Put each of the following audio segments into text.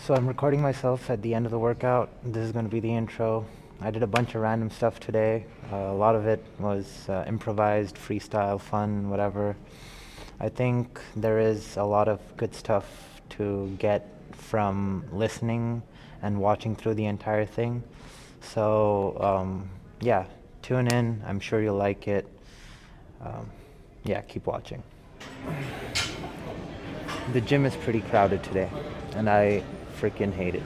So I'm recording myself at the end of the workout. This is going to be the intro. I did a bunch of random stuff today. A lot of it was improvised, freestyle, fun, whatever. I think there is a lot of good stuff to get from listening and watching through the entire thing. So yeah, tune in. I'm sure you'll like it. Yeah, keep watching. The gym is pretty crowded today, and I freaking hate it.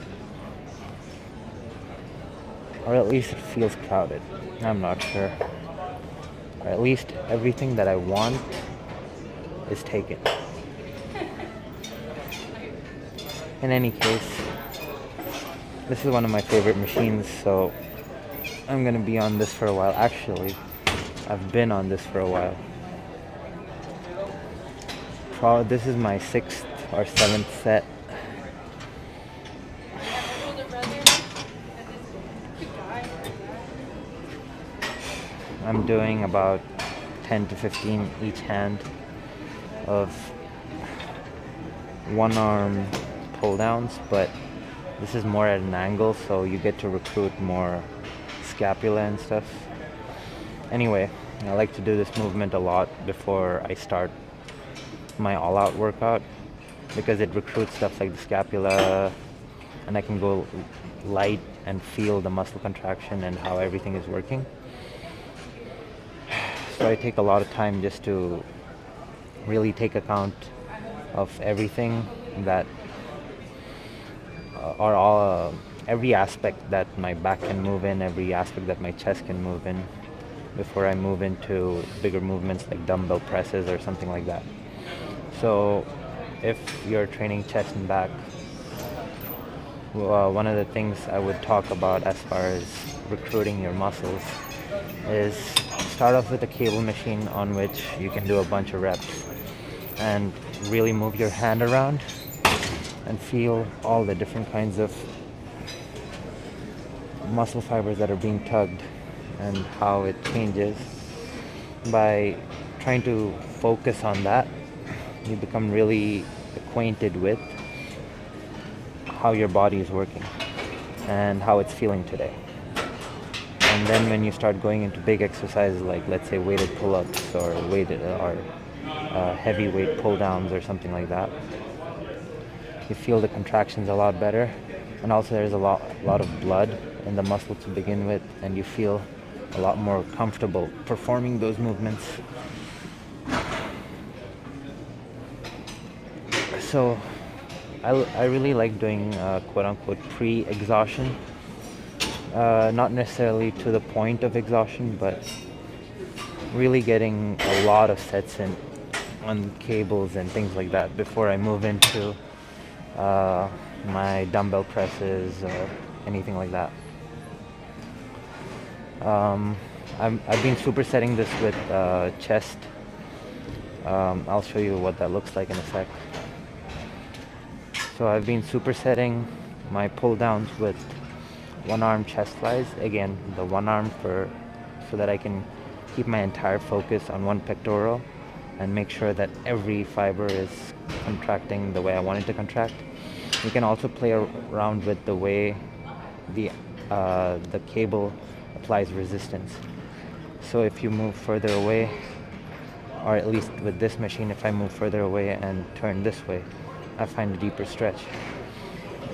Or at least it feels crowded. I'm not sure. Or at least everything that I want is taken. In any case, this is one of my favorite machines, so I'm gonna be on this for a while. Actually, I've been on this for a while. This is my 6th or 7th set. I'm doing about 10 to 15 each hand of one arm pull downs, but this is more at an angle, so you get to recruit more scapula and stuff. Anyway, I like to do this movement a lot before I start my all-out workout because it recruits stuff like the scapula, and I can go light and feel the muscle contraction and how everything is working. So I take a lot of time just to really take account of everything that every aspect that my back can move in, every aspect that my chest can move in before I move into bigger movements like dumbbell presses or something like that. So if you're training chest and back, one of the things I would talk about as far as recruiting your muscles is start off with a cable machine on which you can do a bunch of reps and really move your hand around and feel all the different kinds of muscle fibers that are being tugged and how it changes. By trying to focus on that, you become really acquainted with how your body is working and how it's feeling today. And then when you start going into big exercises like, let's say, weighted pull-ups or heavy weight pull-downs or something like that, you feel the contractions a lot better, and also there's a lot of blood in the muscle to begin with, and you feel a lot more comfortable performing those movements. So I really like doing quote-unquote pre-exhaustion. Not necessarily to the point of exhaustion, but really getting a lot of sets in on cables and things like that before I move into my dumbbell presses or anything like that. I've been supersetting this with chest. I'll show you what that looks like in a sec. So I've been supersetting my pull downs with one arm chest flies. Again, the one arm so that I can keep my entire focus on one pectoral and make sure that every fiber is contracting the way I want it to contract. You can also play around with the way the cable applies resistance. So if you move further away, or at least with this machine, if I move further away and turn this way, I find a deeper stretch.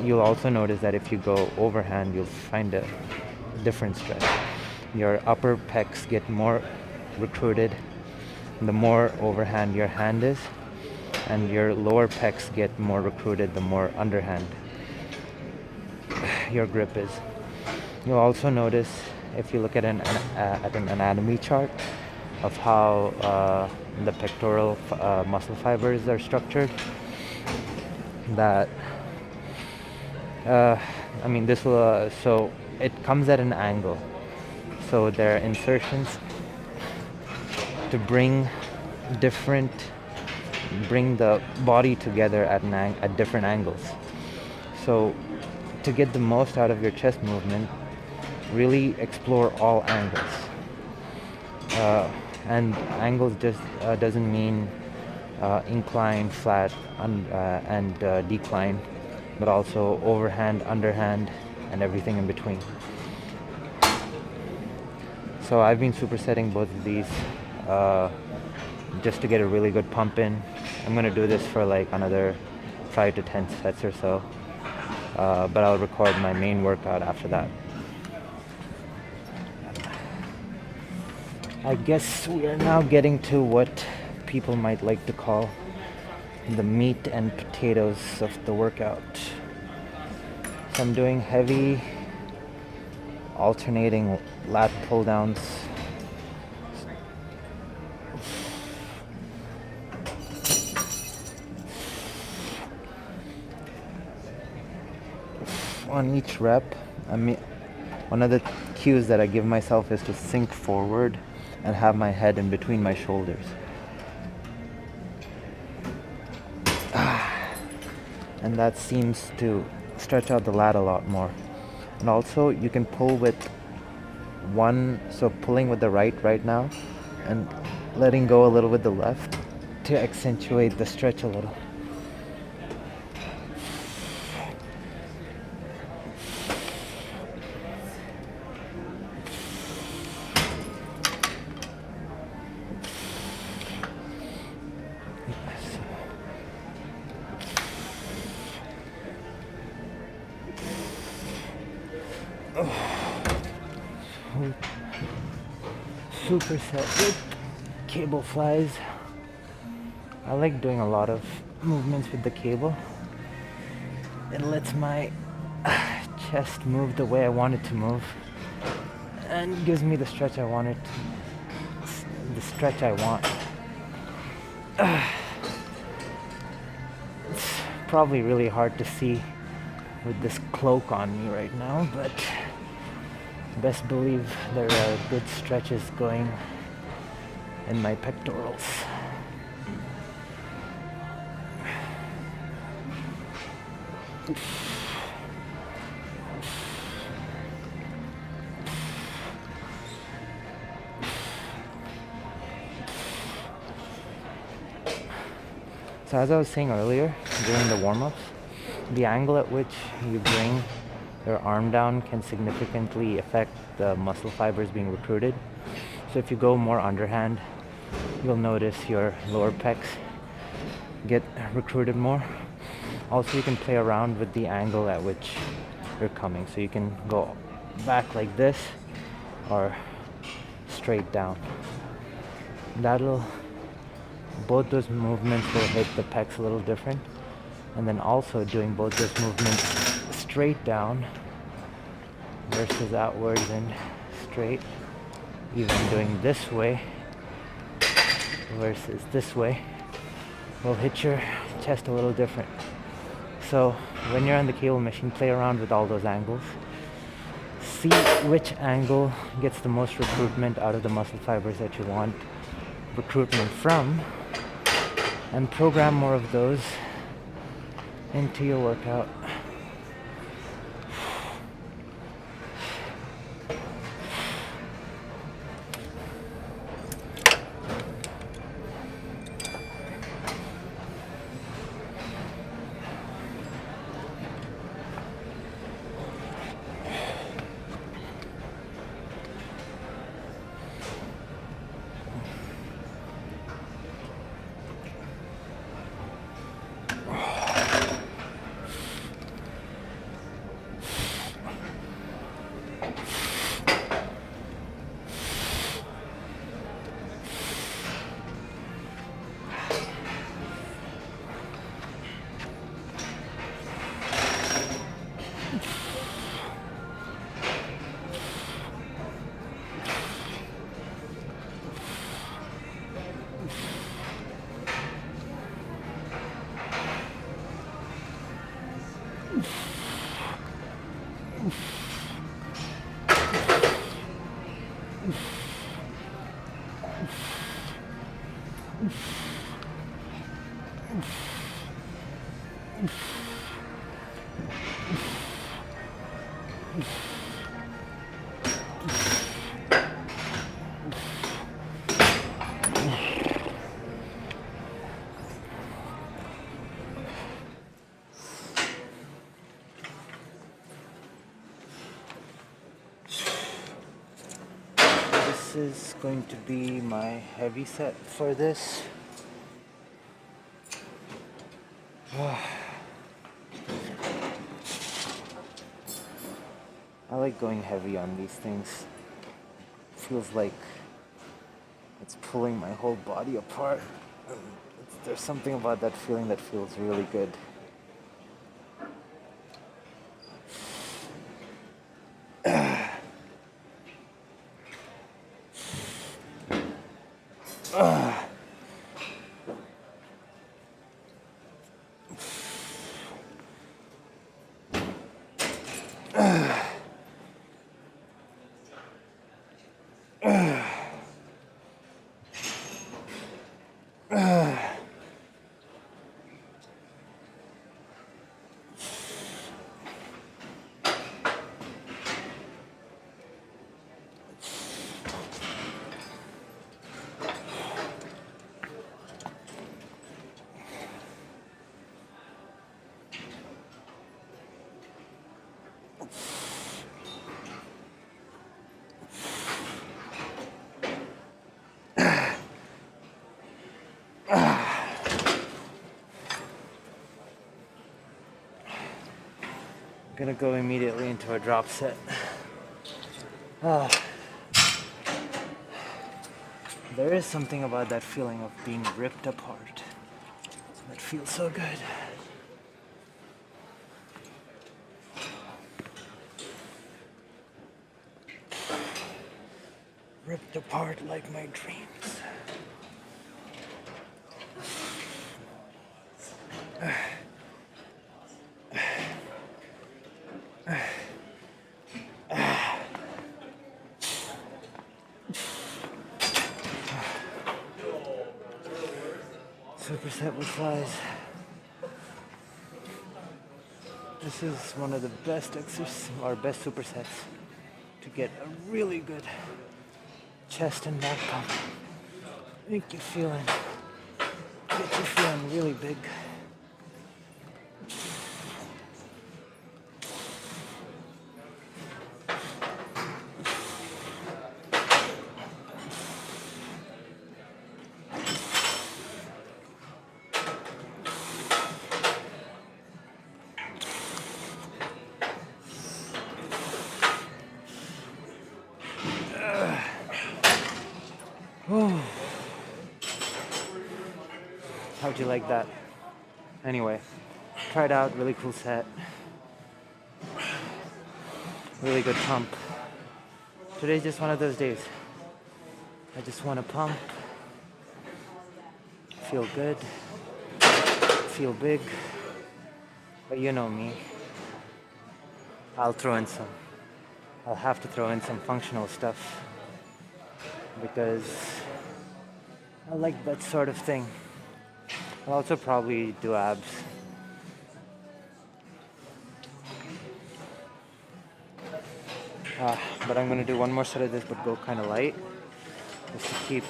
You'll also notice that if you go overhand, you'll find a different stretch. Your upper pecs get more recruited the more overhand your hand is, and your lower pecs get more recruited the more underhand your grip is. You'll also notice, if you look at an anatomy chart of how the pectoral muscle fibers are structured, that this will so it comes at an angle, so there are insertions to bring the body together at different angles. So to get the most out of your chest movement, really explore all angles. And angles just doesn't mean incline, flat, and decline. but also overhand, underhand, and everything in between. So I've been supersetting both of these just to get a really good pump in. I'm gonna do this for like another 5 to 10 sets or so, but I'll record my main workout after that. I guess we are now getting to what people might like to call the meat and potatoes of the workout. So I'm doing heavy alternating lat pull downs. On each rep, one of the cues that I give myself is to sink forward and have my head in between my shoulders. And that seems to stretch out the lat a lot more. And also you can pull with one, so pulling with the right now and letting go a little with the left to accentuate the stretch a little. Superset with cable flies. I like doing a lot of movements with the cable. It lets my chest move the way I want it to move and gives me the stretch I want. It's probably really hard to see with this cloak on me right now, but best believe there are good stretches going in my pectorals. So as I was saying earlier, during the warm-ups, the angle at which you bring your arm down can significantly affect the muscle fibers being recruited. So if you go more underhand, you'll notice your lower pecs get recruited more. Also, you can play around with the angle at which you're coming. So you can go back like this or straight down. Both those movements will hit the pecs a little different. And then also doing both those movements straight down versus outwards and straight. Even doing this way versus this way will hit your chest a little different. So when you're on the cable machine, play around with all those angles. See which angle gets the most recruitment out of the muscle fibers that you want recruitment from, and program more of those into your workout. this is going to be my heavy set for this. I like going heavy on these things. Feels like it's pulling my whole body apart. There's something about that feeling that feels really good. I'm gonna go immediately into a drop set. There is something about that feeling of being ripped apart that feels so good. Ripped apart like my dreams. Superset with flies. This is one of the best best supersets to get a really good chest and back pump. Get you feeling really big. How'd you like that? Anyway, tried out, really cool set. Really good pump. Today's just one of those days. I just want to pump, feel good, feel big. But you know me. I'll have to throw in some functional stuff because I like that sort of thing. I'll also probably do abs. But I'm gonna do one more set of this, but go kind of light, just to keep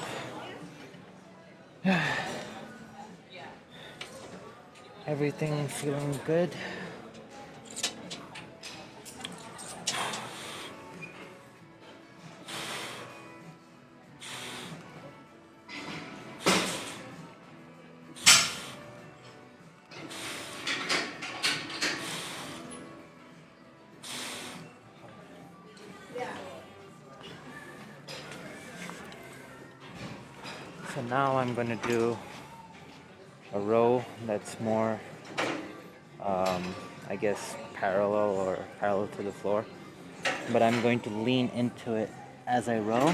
everything feeling good. So now I'm going to do a row that's more, I guess, parallel to the floor. But I'm going to lean into it as I row.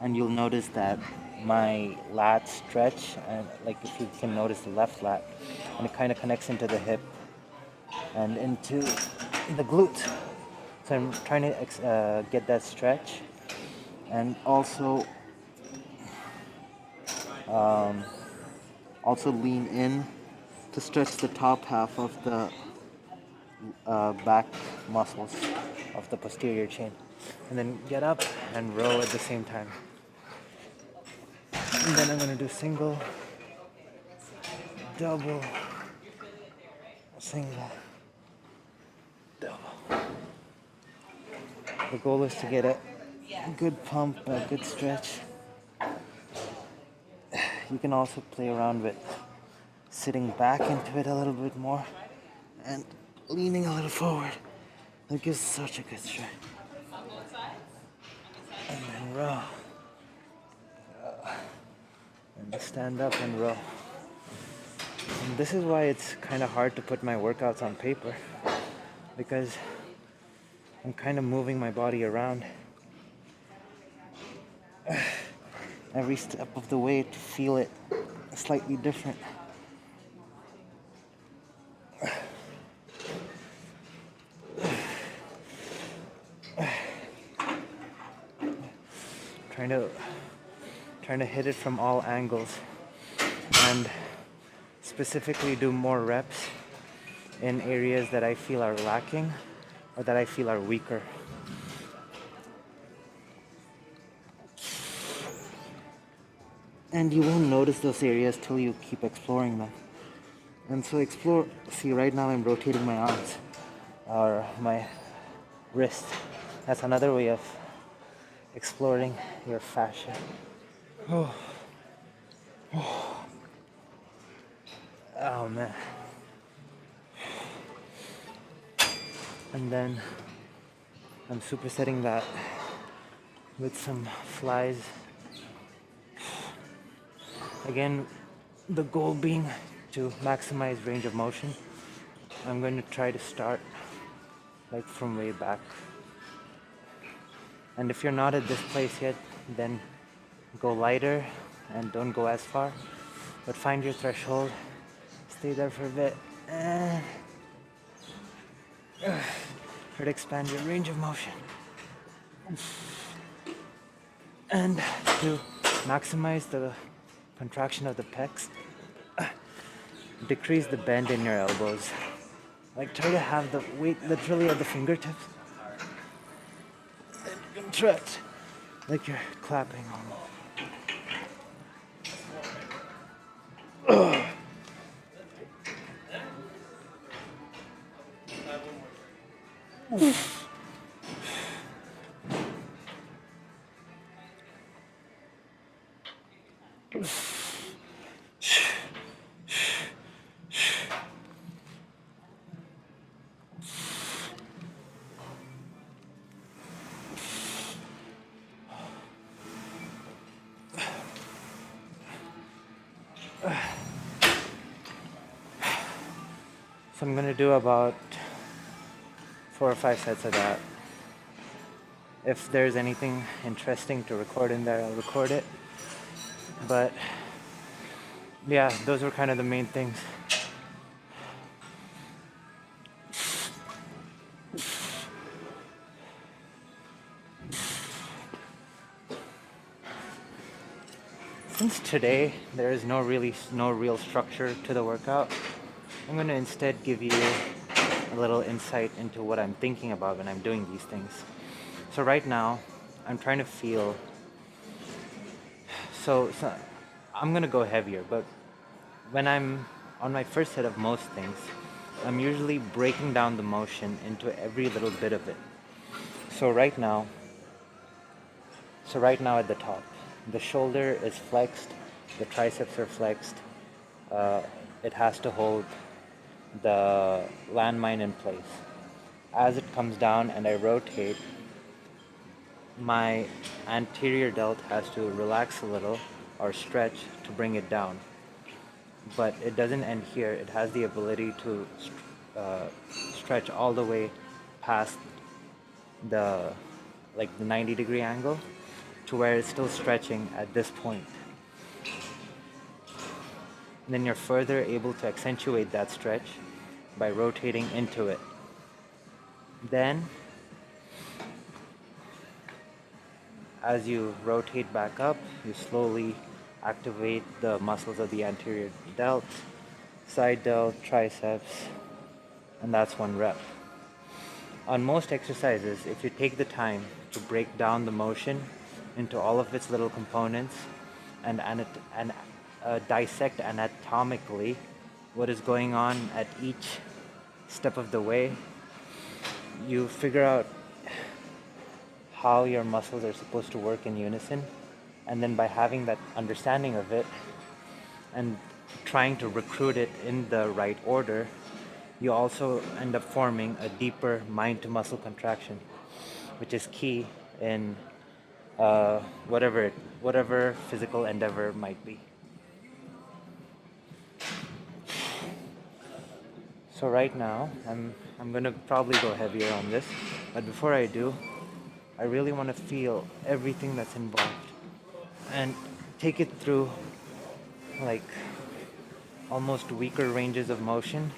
And you'll notice that my lats stretch, and like if you can notice the left lat, and it kind of connects into the hip and into the glute. So I'm trying to get that stretch, and also lean in to stretch the top half of the back muscles of the posterior chain, and then get up and row at the same time. And then I'm going to do single, double, single, double. The goal is to get it good pump, a good stretch. You can also play around with sitting back into it a little bit more and leaning a little forward. That gives such a good stretch. And then row. And stand up and row. And this is why it's kind of hard to put my workouts on paper, because I'm kind of moving my body around every step of the way to feel it slightly different. Trying to hit it from all angles and specifically do more reps in areas that I feel are lacking or that I feel are weaker. And you won't notice those areas till you keep exploring them. And so explore. See, right now I'm rotating my arms or my wrist. That's another way of exploring your fascia. Oh, oh man. And then I'm supersetting that with some flies. Again, the goal being to maximize range of motion. I'm going to try to start like from way back. And if you're not at this place yet, then go lighter and don't go as far. But find your threshold, stay there for a bit, and try to expand your range of motion. And to maximize the contraction of the pecs, decrease the bend in your elbows. Like try to have the weight literally at the fingertips. And contract like you're clapping almost. So I'm gonna do about 4 or 5 sets of that. If there's anything interesting to record in there, I'll record it. But yeah, those were kind of the main things. Since today there is no real structure to the workout, I'm going to instead give you a little insight into what I'm thinking about when I'm doing these things. So right now, I'm trying to feel. So I'm going to go heavier, but when I'm on my first set of most things, I'm usually breaking down the motion into every little bit of it. So right now at the top, the shoulder is flexed, the triceps are flexed. It has to hold the landmine in place. As it comes down and I rotate, my anterior delt has to relax a little or stretch to bring it down. But it doesn't end here. It has the ability to stretch all the way past the 90-degree angle to where it's still stretching at this point. And then you're further able to accentuate that stretch by rotating into it. Then, as you rotate back up, you slowly activate the muscles of the anterior delt, side delt, triceps, and that's 1 rep. On most exercises, if you take the time to break down the motion into all of its little components and dissect anatomically what is going on at each step of the way, you figure out how your muscles are supposed to work in unison. And then by having that understanding of it and trying to recruit it in the right order, you also end up forming a deeper mind to muscle contraction, which is key in whatever physical endeavor might be. So right now, I'm gonna probably go heavier on this, but before I do, I really want to feel everything that's involved and take it through like almost weaker ranges of motion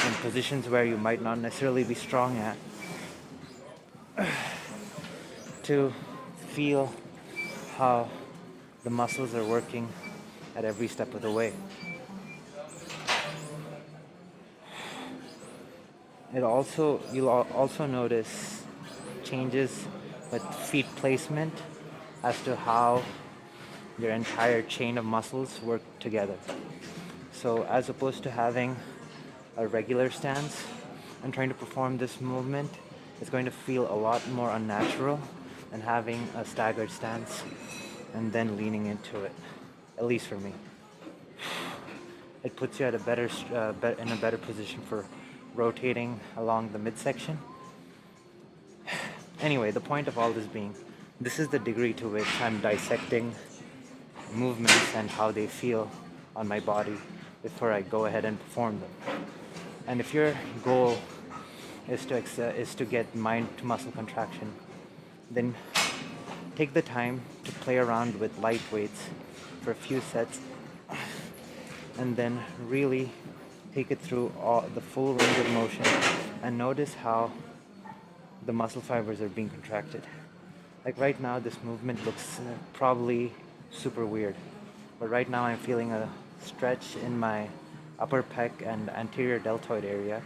in positions where you might not necessarily be strong at, to feel how the muscles are working at every step of the way. You'll also notice changes with feet placement as to how your entire chain of muscles work together. So as opposed to having a regular stance and trying to perform this movement, it's going to feel a lot more unnatural than having a staggered stance and then leaning into it, at least for me. It puts you at in a better position for rotating along the midsection. Anyway, the point of all this being, this is the degree to which I'm dissecting movements and how they feel on my body before I go ahead and perform them. And if your goal is to get mind to muscle contraction, then take the time to play around with light weights for a few sets, and then really take it through the full range of motion and notice how the muscle fibers are being contracted. Like right now, this movement looks probably super weird, but right now I'm feeling a stretch in my upper pec and anterior deltoid area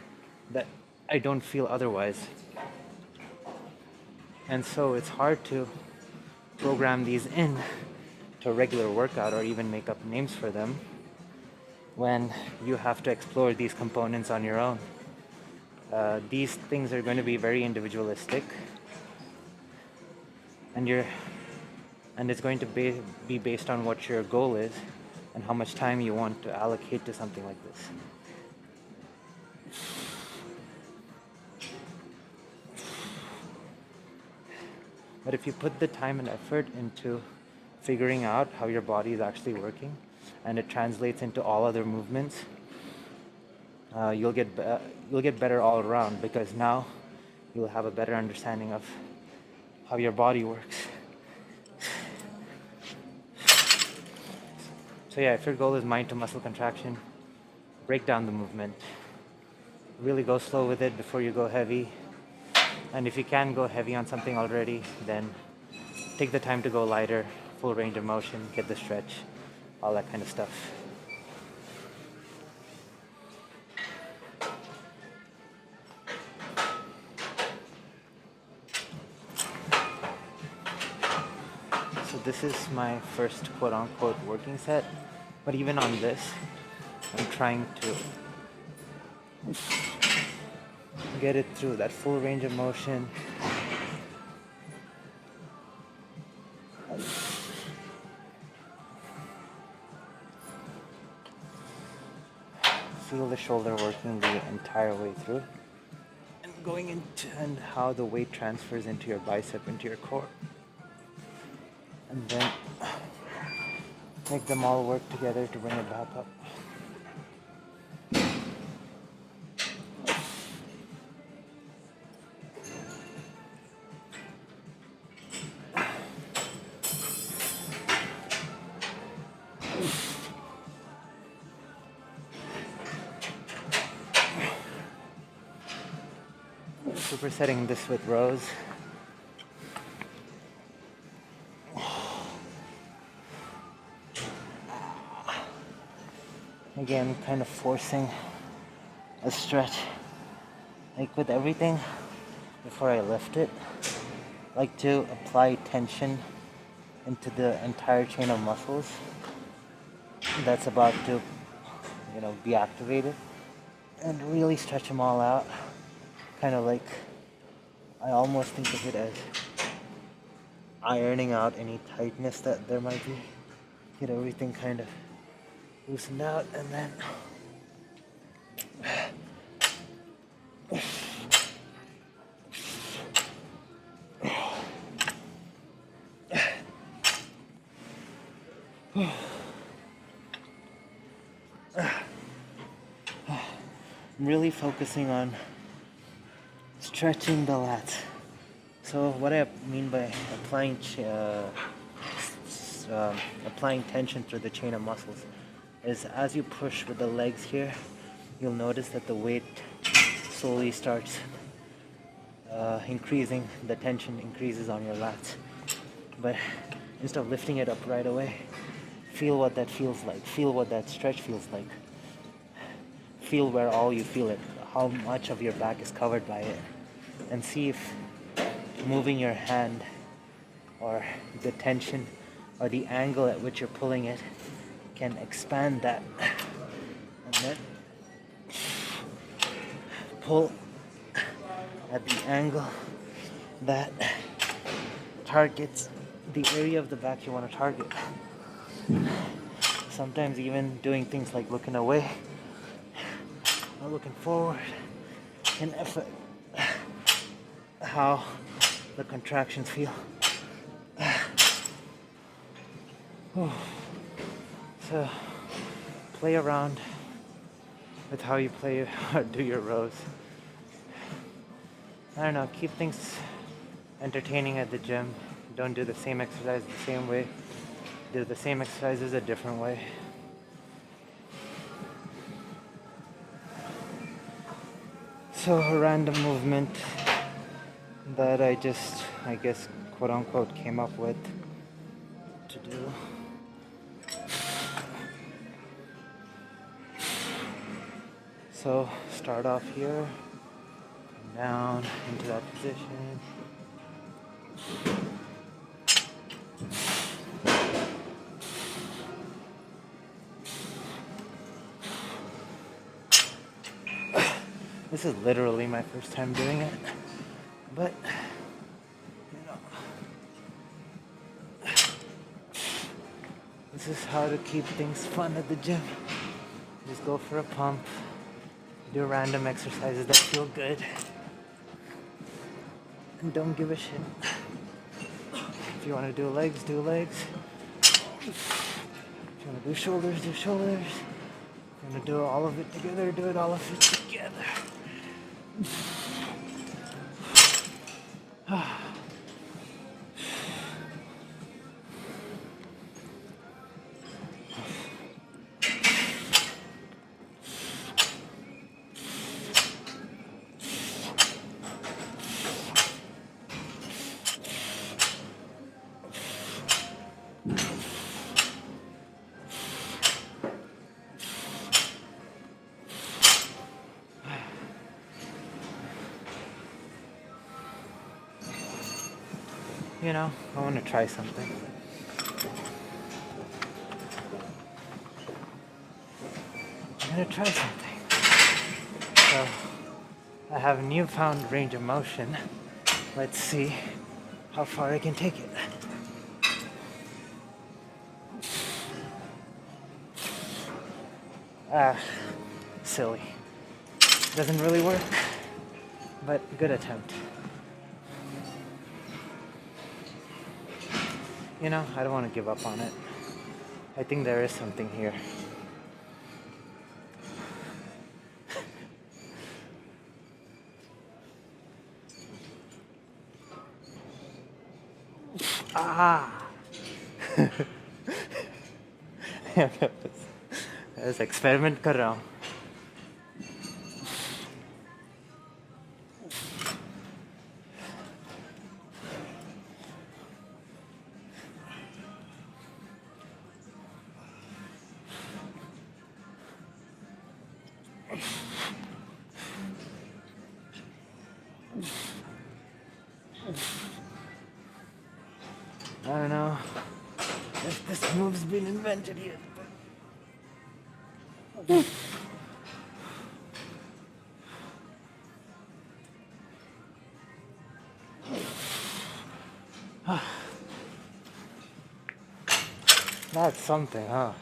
that I don't feel otherwise. And so it's hard to program these in to a regular workout or even make up names for them when you have to explore these components on your own. These things are going to be very individualistic, and it's going to be based on what your goal is and how much time you want to allocate to something like this. But if you put the time and effort into figuring out how your body is actually working, and it translates into all other movements, you'll get better all around, because now you'll have a better understanding of how your body works. So yeah, if your goal is mind to muscle contraction, break down the movement. Really go slow with it before you go heavy. And if you can go heavy on something already, then take the time to go lighter, full range of motion, get the stretch, all that kind of stuff. So this is my first quote-unquote working set, but even on this, I'm trying to get it through that full range of motion. Feel the shoulder working the entire way through, and going into and how the weight transfers into your bicep, into your core, and then make them all work together to bring it back up. Supersetting this with rows. Again, kind of forcing a stretch, like with everything. Before I lift it, I like to apply tension into the entire chain of muscles that's about to, be activated, and really stretch them all out. Kind of like, I almost think of it as ironing out any tightness that there might be. Get everything kind of loosened out, and then I'm really focusing on stretching the lats. So what I mean by applying tension through the chain of muscles is as you push with the legs here, you'll notice that the weight slowly starts increasing, the tension increases on your lats. But instead of lifting it up right away, feel what that feels like, feel what that stretch feels like. Feel where all you feel it, how much of your back is covered by it, and see if moving your hand or the tension or the angle at which you're pulling it can expand that. And then pull at the angle that targets the area of the back you want to target. Sometimes even doing things like looking away or looking forward can affect how the contractions feel. So play around with how you play or do your rows. I don't know, keep things entertaining at the gym. Don't do the same exercise the same way. Do the same exercises a different way. So a random movement that I guess, quote unquote, came up with to do. So start off here, come down into that position. This is literally my first time doing it, but you know, this is how to keep things fun at the gym. Just go for a pump, do random exercises that feel good, and don't give a shit. If you want to do legs, do legs. If you want to do shoulders, do shoulders. If you want to do all of it together, do it all of it together. You know, I want to try something. I'm going to try something. So, I have a newfound range of motion. Let's see how far I can take it. Silly. Doesn't really work, but good attempt. You know, I don't want to give up on it. I think there is something here. बस experiment कर रहा हूँ. I don't know if this move's been invented yet. That's something, huh?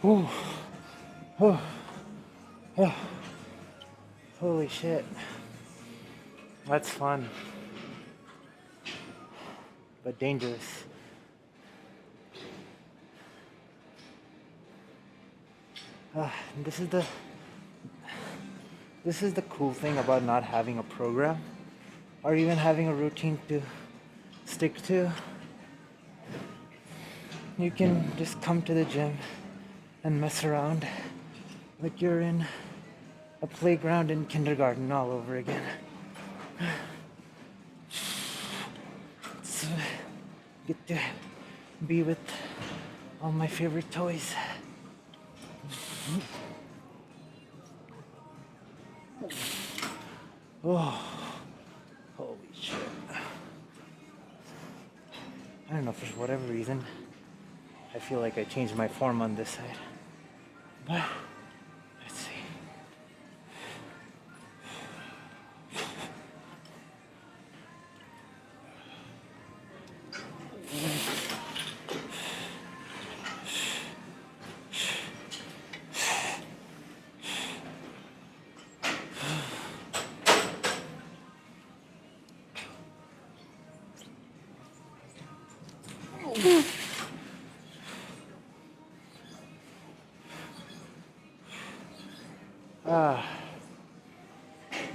Ooh. Oh. Oh. Holy shit. That's fun. But dangerous. This is the cool thing about not having a program or even having a routine to stick to. You can just come to the gym and mess around like you're in a playground in kindergarten all over again. So, get to be with all my favorite toys. Oh, holy shit. I don't know, for whatever reason, I feel like I changed my form on this side. But, let's see.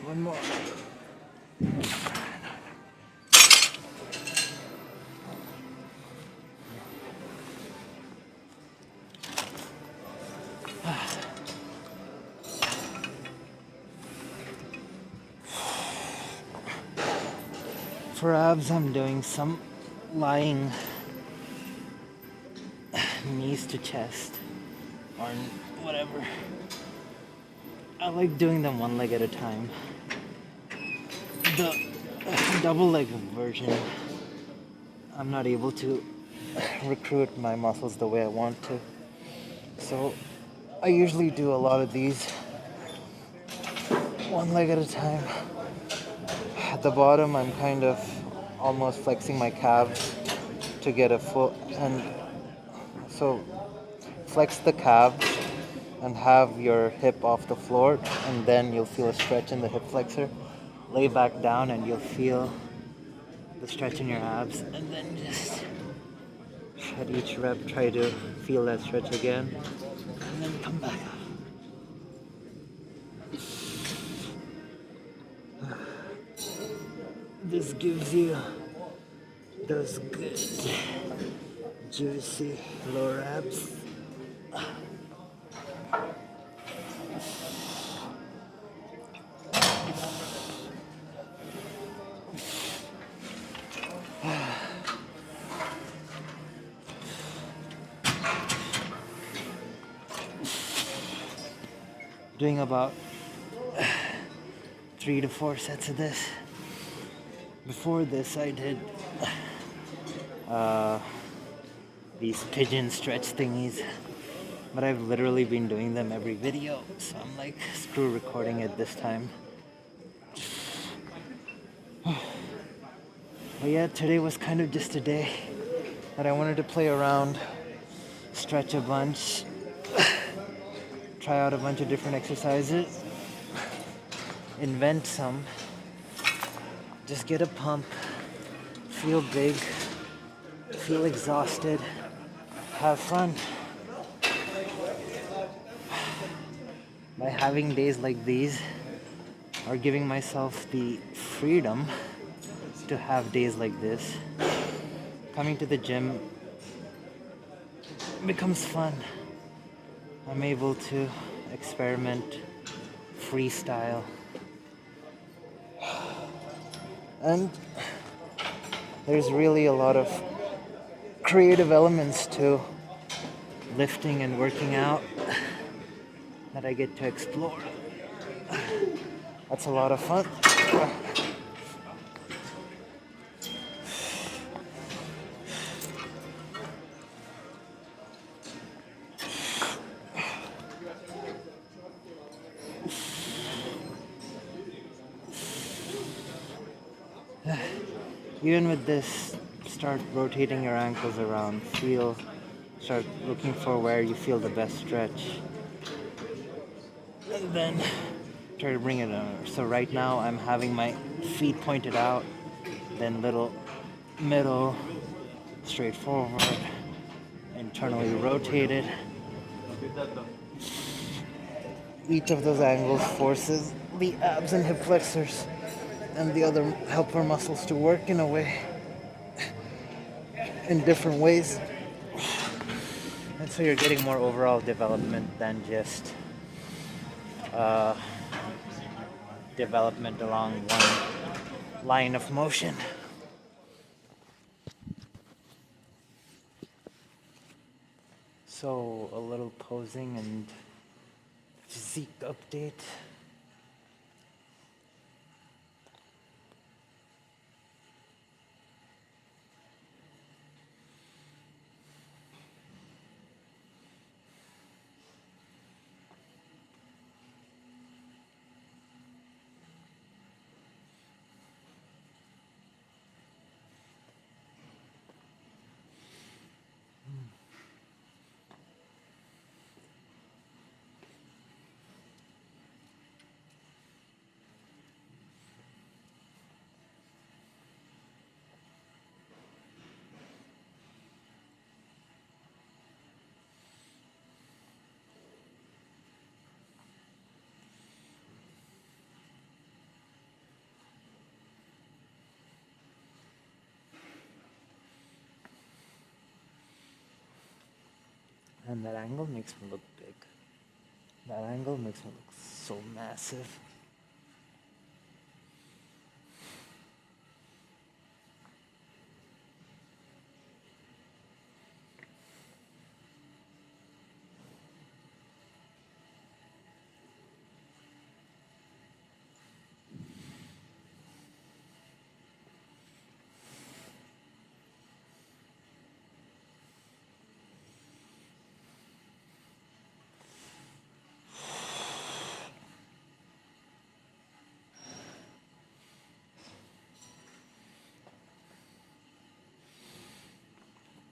One more. For abs, I'm doing some lying knees to chest or whatever. I like doing them one leg at a time. The double leg version, I'm not able to recruit my muscles the way I want to. So I usually do a lot of these one leg at a time. At the bottom, I'm kind of almost flexing my calves to get a full, and so flex the calves and have your hip off the floor, and then you'll feel a stretch in the hip flexor. Lay back down and you'll feel the stretch in your abs, and then just at each rep try to feel that stretch again, and then come back up. This gives you those good juicy lower abs. Doing about 3 to 4 sets of this. Before this, I did these pigeon stretch thingies, but I've literally been doing them every video, so I'm like, screw recording it this time. But yeah, today was kind of just a day that I wanted to play around, stretch a bunch, try out a bunch of different exercises, invent some, just get a pump, feel big, feel exhausted, have fun. By having days like these, or giving myself the freedom to have days like this, coming to the gym becomes fun. I'm able to experiment, freestyle, and there's really a lot of creative elements to lifting and working out that I get to explore. That's a lot of fun. Even with this, start rotating your ankles around. Start looking for where you feel the best stretch. And then try to bring it over. So right now I'm having my feet pointed out, then little middle, straight forward, internally rotated. Each of those angles forces the abs and hip flexors and the other helper muscles to work in a way, in different ways. And so you're getting more overall development than just development along one line of motion. So a little posing and physique update. And that angle makes me look big. That angle makes me look so massive.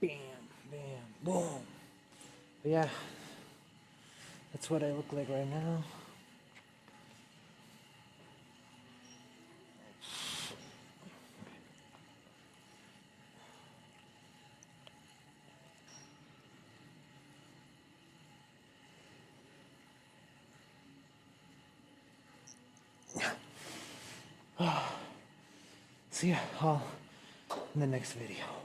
Bam, bam, boom. But yeah, that's what I look like right now. See ya all in the next video.